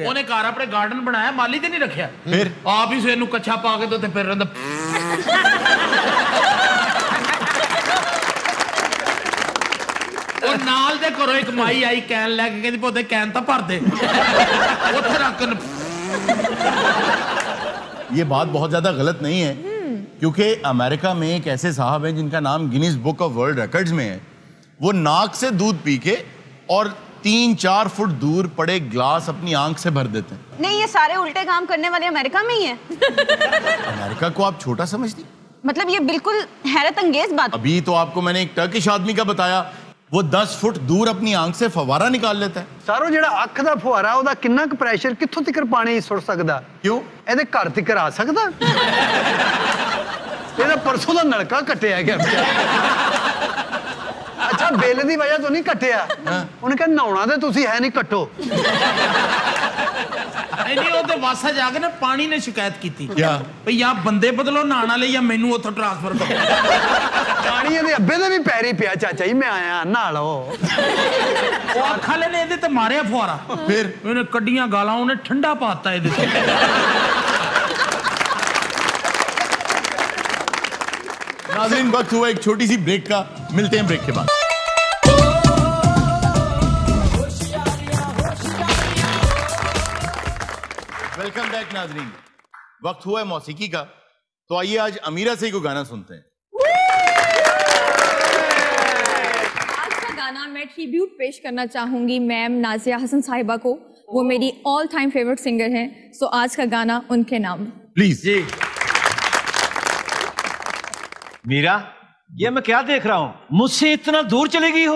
ਉਹਨੇ ਘਰ ਆਪਣੇ ਗਾਰਡਨ ਬਣਾਇਆ, ਮਾਲੀ ਤੇ ਨਹੀਂ ਰੱਖਿਆ। फिर ਆਪ ਹੀ ਸਵੇਰ ਨੂੰ ਕੱਛਾ ਪਾ ਕੇ ਤੇ ਉੱਥੇ ਫਿਰ ਰਹਿੰਦਾ। ਉਹ ਨਾਲ ਦੇ ਘਰੋਂ ਇੱਕ ਮਾਈ ਆਈ ਕੈਨ ਲੈ ਕੇ, ਕਹਿੰਦੀ ਪੋਤੇ ਕੈਨ ਤਾਂ ਭਰ ਦੇ ਉੱਥੇ ਰੱਖ। ये बात बहुत ज्यादा गलत नहीं है, क्योंकि अमेरिका में एक ऐसे साहब हैं जिनका नाम Guinness book of world records में है। वो नाक से दूध पी के और 3-4 फुट दूर पड़े ग्लास अपनी आंख से भर देते हैं। नहीं, ये सारे उल्टे काम करने वाले अमेरिका में ही है। अमेरिका को आप छोटा समझती? मतलब ये बिल्कुल हैरत अंगेज बात। अभी तो आपको मैंने एक टर्किश आदमी का बताया, वो 10 फुट दूर अपनी आंख से फवारा निकाल लेता है। सारो जेड़ा अख दा फुहारा ओदा किन्ना क प्रेशर कित्थों तक पानी सुट सकदा? क्यों? ਇਹਦੇ ਘਰ ਤੱਕ ਆ ਸਕਦਾ? ਇਹਦਾ ਪਰਸੋਂ ਦਾ ਨਲਕਾ ਕੱਟਿਆ ਗਿਆ ਅੱਛਾ ਬਿੱਲ ਦੀ ਵਜ੍ਹਾ ਤੋਂ ਨਹੀਂ ਕੱਟਿਆ ਉਹਨੇ ਕਿਹਾ ਨਹਾਉਣਾ ਤੇ ਤੁਸੀਂ ਹੈ ਨਹੀਂ ਕੱਟੋ ਨਹੀਂ ਉਹਦੇ ਵਾਸਾ ਜਾ ਕੇ ਨਾ ਪਾਣੀ ਨੇ ਸ਼ਿਕਾਇਤ ਕੀਤੀ ਭਈ ਆ ਬੰਦੇ ਬਦਲੋ ਨਹਾਉਣ ਵਾਲੇ ਜਾਂ ਮੈਨੂੰ ਉੱਥੋਂ ਟ੍ਰਾਂਸਫਰ ਕਰੋ ਪਾਣੀ ਇਹਦੇ ਅੱਬੇ ਦੇ ਵੀ ਪੈਰੀ ਪਿਆ ਚਾਚਾ ਜੀ ਮੈਂ ਆਇਆ ਨਹਾ ਲਓ ਉਹ ਅੱਖ ਵਾਲੇ ਨੇ ਇਹਦੇ ਤੇ ਮਾਰਿਆ ਫੁਹਾਰਾ ਫਿਰ ਉਹਨੇ ਕੱਢੀਆਂ ਗਾਲਾਂ ਉਹਨੇ ਠੰਡਾ ਪਾਤਾ ਇਹਦੇ ਤੇ नाज़रीन वक्त हुआ एक छोटी सी ब्रेक का, मिलते हैं ब्रेक के बाद। वेलकम बैक नाज़रीन। वक्त हुआ है मौसीकी का, तो आइए आज अमीरा से ही कोई गाना सुनते हैं। आज का गाना मैं ट्रिब्यूट पेश करना चाहूंगी मैम नाजिया हसन साहिबा को। वो मेरी ऑल टाइम फेवरेट सिंगर हैं, सो आज का गाना उनके नाम। प्लीज जी। मीरा, ये मैं क्या देख रहा हूँ? मुझसे इतना दूर चली गई हो?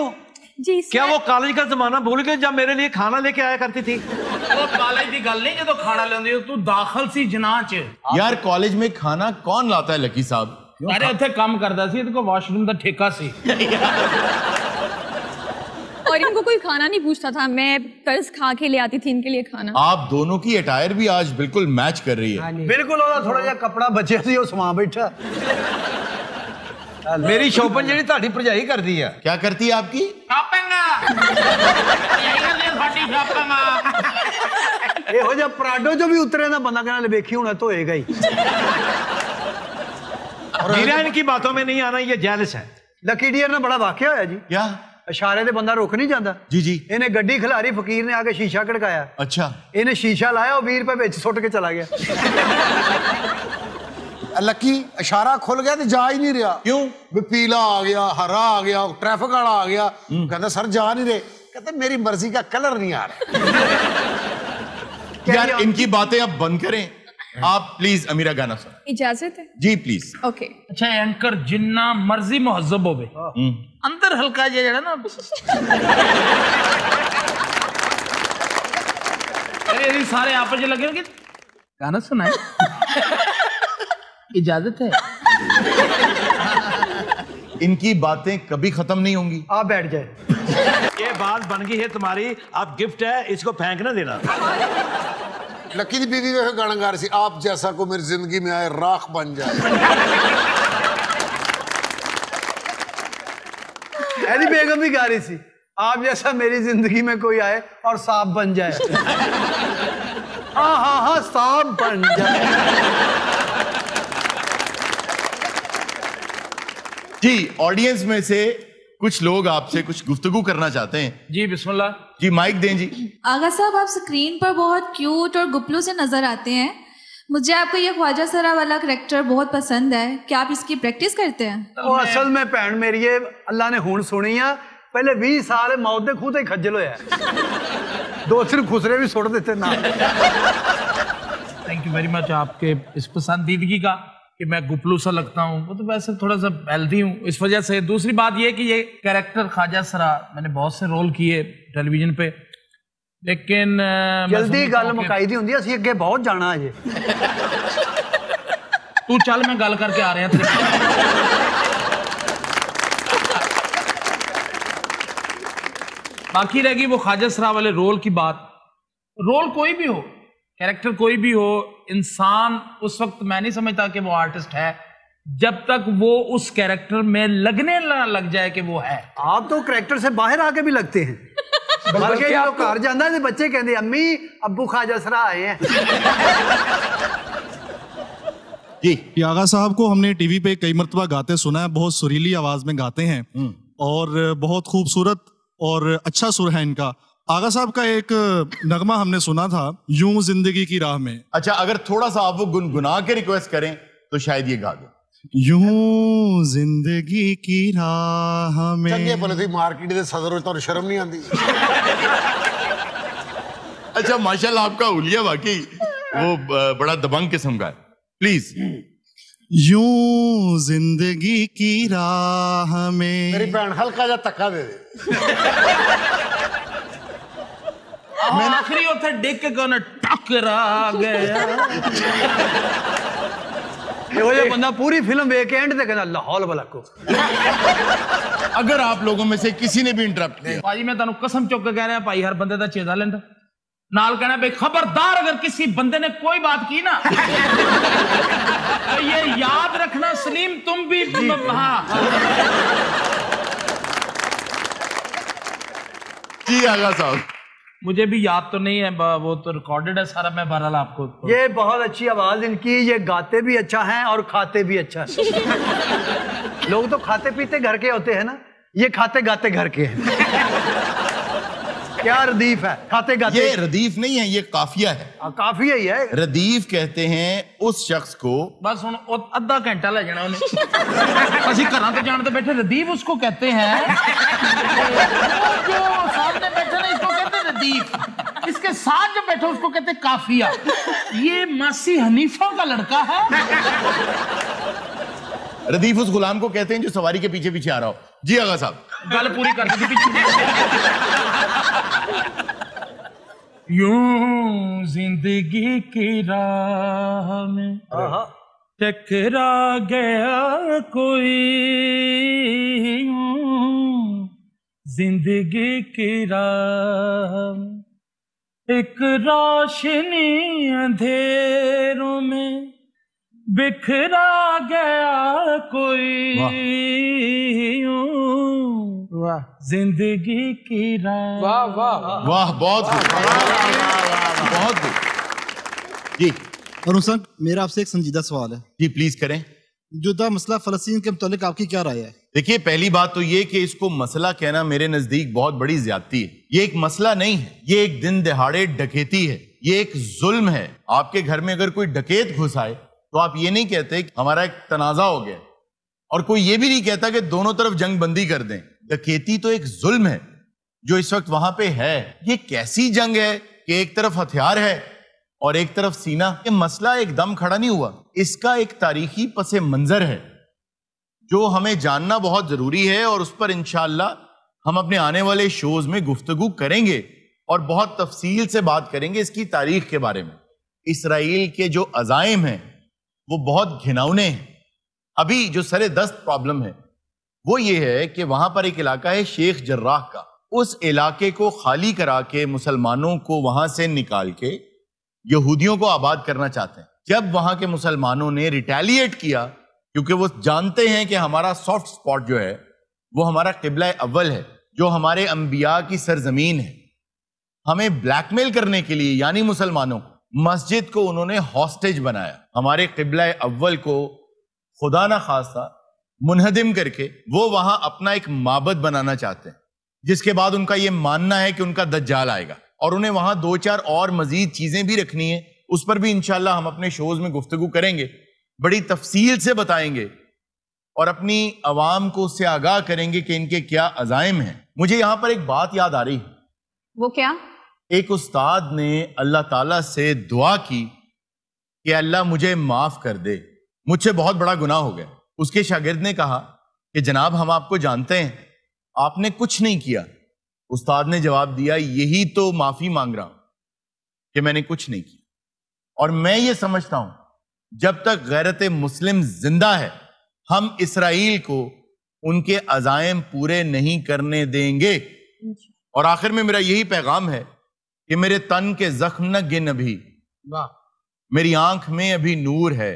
जी क्या वो कॉलेज का जमाना भूल गए जब मेरे लिए खाना लेके आया करती थी? वो कॉलेज की गल नहीं जो खाना लेंदी तू दाखिल सी जनाह च। यार कॉलेज में खाना कौन लाता है लकी साहब? अरे उत्थे काम करदा सी, इनको वॉशरूम का ठेका सी। और इनको कोई खाना नहीं पूछता था, मैं कर्ज खा के ले आती थी इनके लिए खाना। आप दोनों की अटायर भी आज बिल्कुल मैच कर रही है। बिल्कुल ओदा थोड़ा जा कपड़ा बचे सी ओ समा बैठा। मेरी शॉपिंग जी ताड़ी भरजाई कर दी है। क्या करती है आपकी? ਇਹੋ ਜਿਹਾ ਪਰਾਡੋ ਜੋ ਵੀ ਉਤਰੇ ਨਾ ਬੰਦਾ ਕਹਿੰਦਾ ਵੇਖੀ ਹੁਣ ਧੋਏਗਾ ਹੀ। मीरा इनकी बातों में नहीं आना, ये जेलस है। ਲੱਕੀ ਡੀਅਰ ਨਾਲ ਬੜਾ ਵਾਕਿਆ ਹੋਇਆ ਜੀ। क्या? ਇਸ਼ਾਰੇ ਤੇ ਬੰਦਾ ਰੁਕ ਨਹੀਂ ਜਾਂਦਾ। जी जी। ਇਹਨੇ ਗੱਡੀ ਖਿਲਾਰੀ, ਫਕੀਰ ਨੇ ਆ ਕੇ ਸ਼ੀਸ਼ਾ ਖੜਕਾਇਆ। अच्छा। ਇਹਨੇ ਸ਼ੀਸ਼ਾ ਲਾਇਆ, ਉਹ 20 ਰੁਪਏ ਵਿੱਚ ਸੁੱਟ ਕੇ ਚਲਾ ਗਿਆ। लकी इशारा खुल गया तो जा ही नहीं रहा। क्यों? भी पीला आ गया, हरा आ गया, ट्रैफिक वाला आ गया। कहता सर जा नहीं रहे। कहते मेरी मर्जी का कलर नहीं आ रहा। यार इनकी बातें अब बंद करें, आप प्लीज अमीरा गाना सुन। इजाजत है? जी प्लीज। ओके। अच्छा एंकर जिन्ना मर्जी मुहज्जब होवे, अंदर हल्का जेड़ा ना अरे ये सारे आपस में लगे कि गाना सुनाए। इजाजत है? इनकी बातें कभी खत्म नहीं होंगी। आप बैठ जाए। ये बात बन गई है तुम्हारी, आप गिफ्ट है, इसको फेंक ना देना। लकी की बीवी वे गाना गा रही थी, आप जैसा को मेरी जिंदगी में आए राख बन जाए। ऐसी बेगम भी गा रही थी, आप जैसा मेरी जिंदगी में कोई आए और सांप बन जाए। हाँ हाँ हाँ सांप बन जाए। जी ऑडियंस में से कुछ लोग आपसे कुछ गुफ्तगू करना चाहते हैं। जी बिस्मिल्लाह। जी माइक दें जी। आगा साहब, आप स्क्रीन पर बहुत क्यूट और गुपलू से नजर आते हैं। मुझे आपका ये ख्वाजा सरा वाला करैक्टर बहुत पसंद है। क्या आप इसकी प्रैक्टिस करते हैं? वो असल में भैन मेरी है, अल्लाह ने हुण सुनी आ। पहले 20 साल मौत के खूह ते खज्जल होया, 2-3 खुसरे भी सुट देते ना। थैंक यू वेरी मच आपके इस पसंदीदगी का कि मैं गुपलू सा लगता हूँ। वो तो वैसे थोड़ा सा हेल्दी हूँ इस वजह से। दूसरी बात ये कि ये कैरेक्टर ख्वाजा सरा मैंने बहुत से रोल किए टेलीविजन पे, लेकिन जल्दी गल मुकाई दी हुंदी, असीं अगे बहुत जाना है। तू चल मैं गल करके आ रहे हैं तेरे। बाकी रहेगी वो ख्वाजा सरा वाले रोल की बात। रोल कोई भी हो, कैरेक्टर कोई भी हो, इंसान उस वक्त मैं नहीं समझता कि वो आर्टिस्ट है जब तक वो उस कैरेक्टर में लगने ना लग जाए कि वो है। आप तो कैरेक्टर से बाहर आके भी लगते हैं। बल्कि जो घर जाता है बच्चे कहते अम्मी अब्बू ख्वाजा सरा आए हैं। जी आगा साहब को हमने टीवी पे कई मर्तबा गाते सुना है, बहुत सुरीली आवाज में गाते हैं और बहुत खूबसूरत और अच्छा सुर है इनका। आगा साहब का एक नगमा हमने सुना था, यूं जिंदगी की राह में। अच्छा अगर थोड़ा सा आप वो गुनगुना के रिक्वेस्ट करें तो शायद ये गा दे। यूं जिंदगी की राह में। चंगे भले थी मार्केट के सदर में, तो शर्म नहीं आती? अच्छा माशाल्लाह, आपका हुलिया वाकई वो बड़ा दबंग किस्म का है। प्लीज। यूं जिंदगी की राह में। मेरी बहन हल्का जा धक्का दे दे। मैं आखिरी उथे डिग के कहना टकरा गया। ये बंदा पूरी फिल्म देख के एंड तक कहना लाहौल वाला को। अगर आप लोगों में से किसी ने भी इंटरप्ट किया, भाई मैं तेन कसम चुक के कह रहा भाई, हर बंदे का चेता लेंदा नाल कहना भाई खबरदार अगर किसी बंदे ने कोई बात की ना तो ये याद रखना सलीम तुम भी। हाँ जी आगा साहब। मुझे भी याद तो नहीं है, वो तो रिकॉर्डेड है सारा। मैं बहरहाल आपको ये बहुत अच्छी आवाज इनकी, ये गाते भी अच्छा है और खाते भी अच्छा है। लोग तो खाते पीते घर के होते हैं ना, ये खाते गाते घर के हैं। क्या रदीफ है, खाते गाते। ये रदीफ नहीं है, ये काफिया है। काफिया ही है। रदीफ कहते हैं उस शख्स को। बस हुन अद्धा घंटा ले जाना उन्हें। असि घरां ते जान ते बैठे रदीफ उसको कहते हैं। जो सामने बैठे ना इसको कहते हैं रदीफ, इसके साथ जो बैठे उसको कहते हैं काफिया। ये मासी हनीफा का लड़का है। रदीफ उस गुलाम को कहते हैं जो सवारी के पीछे पीछे आ रहा हो। जी आगा साहब। गल पूरी कर दी यूं जिंदगी की राह में टकरा गया कोई, जिंदगी की राह में एक रोशनी अंधेरों में बिखरा गया कोई। वाह जिंदगी की राह। वाह वाह वाह, बहुत बहुत खूब। जी अरुण सर, मेरा आपसे एक संजीदा सवाल है। जी प्लीज करें। जुदा मसला फलस्तीन के मुतालिक आपकी क्या राय है? देखिए, पहली बात तो ये कि इसको मसला कहना मेरे नजदीक बहुत बड़ी ज्यादती है। ये एक मसला नहीं है, ये एक दिन दहाड़े डकैती है, ये एक जुल्म है। आपके घर में अगर कोई डकैत घुस आए तो आप ये नहीं कहते कि हमारा एक तनाजा हो गया, और कोई ये भी नहीं कहता कि दोनों तरफ जंग बंदी कर दें। डकैती तो एक जुल्म है जो इस वक्त वहां पे है। ये कैसी जंग है कि एक तरफ हथियार है और एक तरफ सीना। ये मसला एकदम खड़ा नहीं हुआ, इसका एक तारीखी पसे मंजर है जो हमें जानना बहुत जरूरी है, और उस पर इंशाअल्लाह हम अपने आने वाले शोज में गुफ्तगू करेंगे और बहुत तफसील से बात करेंगे इसकी तारीख के बारे में। इसराइल के जो अजाइम हैं वो बहुत घिनौने हैं। अभी जो सरे दस्त प्रॉब्लम है वो ये है कि वहां पर एक इलाका है शेख जर्राह का, उस इलाके को खाली करा के मुसलमानों को वहां से निकाल के यहूदियों को आबाद करना चाहते हैं। जब वहां के मुसलमानों ने रिटेलिएट किया, क्योंकि वो जानते हैं कि हमारा सॉफ्ट स्पॉट जो है वो हमारा किबला अव्वल है, जो हमारे अंबिया की सरजमीन है, हमें ब्लैकमेल करने के लिए यानी मुसलमानों को मस्जिद को उन्होंने हॉस्टेज बनाया। हमारे किबला अव्वल को खुदा ना खास्ता मुनहदिम करके वो वहां अपना एक माबद बनाना चाहते हैं, जिसके बाद उनका ये मानना है कि उनका दज्जाल आएगा, और उन्हें वहां दो चार और मजीद चीजें भी रखनी है। उस पर भी इंशाल्लाह हम अपने शोज में गुफ्तगू करेंगे, बड़ी तफसील से बताएंगे और अपनी अवाम को उससे आगाह करेंगे कि इनके क्या अजाइम हैं। मुझे यहां पर एक बात याद आ रही है। वो क्या? एक उस्ताद ने अल्लाह ताला से दुआ की कि अल्लाह मुझे माफ कर दे, मुझसे बहुत बड़ा गुनाह हो गया। उसके शागिर्द ने कहा कि जनाब हम आपको जानते हैं, आपने कुछ नहीं किया। उस्ताद ने जवाब दिया, यही तो माफी मांग रहा हूं कि मैंने कुछ नहीं किया। और मैं ये समझता हूं जब तक गैरत मुस्लिम जिंदा है हम इसराइल को उनके अजाइम पूरे नहीं करने देंगे। और आखिर में मेरा यही पैगाम है कि मेरे तन के जख्म न गिन अभी, मेरी आंख में अभी नूर है,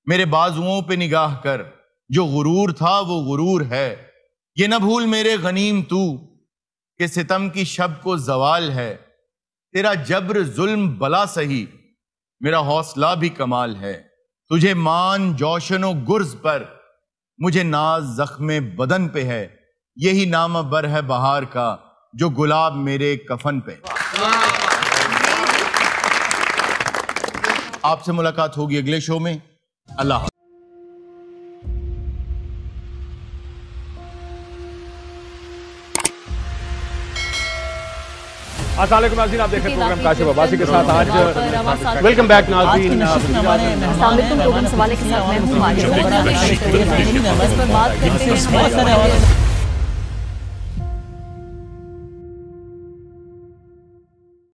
मेरे बाजुओं पे निगाह कर, जो गुरूर था वो गुरूर है। ये न भूल मेरे गनीम तू कि सितम की शब को जवाल है, तेरा जब्र जुल्म बला सही, मेरा हौसला भी कमाल है। तुझे मान जोशनो गुर्ज पर, मुझे नाज जख्मे बदन पे है, यही नाम बर है बहार का, जो गुलाब मेरे कफन पे। आपसे मुलाकात होगी अगले शो में। अल्लाह। अस्सलाम वालेकुम नाज़रीन, आप देख रहे हैं प्रोग्राम काशिफ अब्बासी के साथ। आज वेलकम बैक नाज़रीन। प्रोग्राम सवाले के साथ मैं हूं मारिया।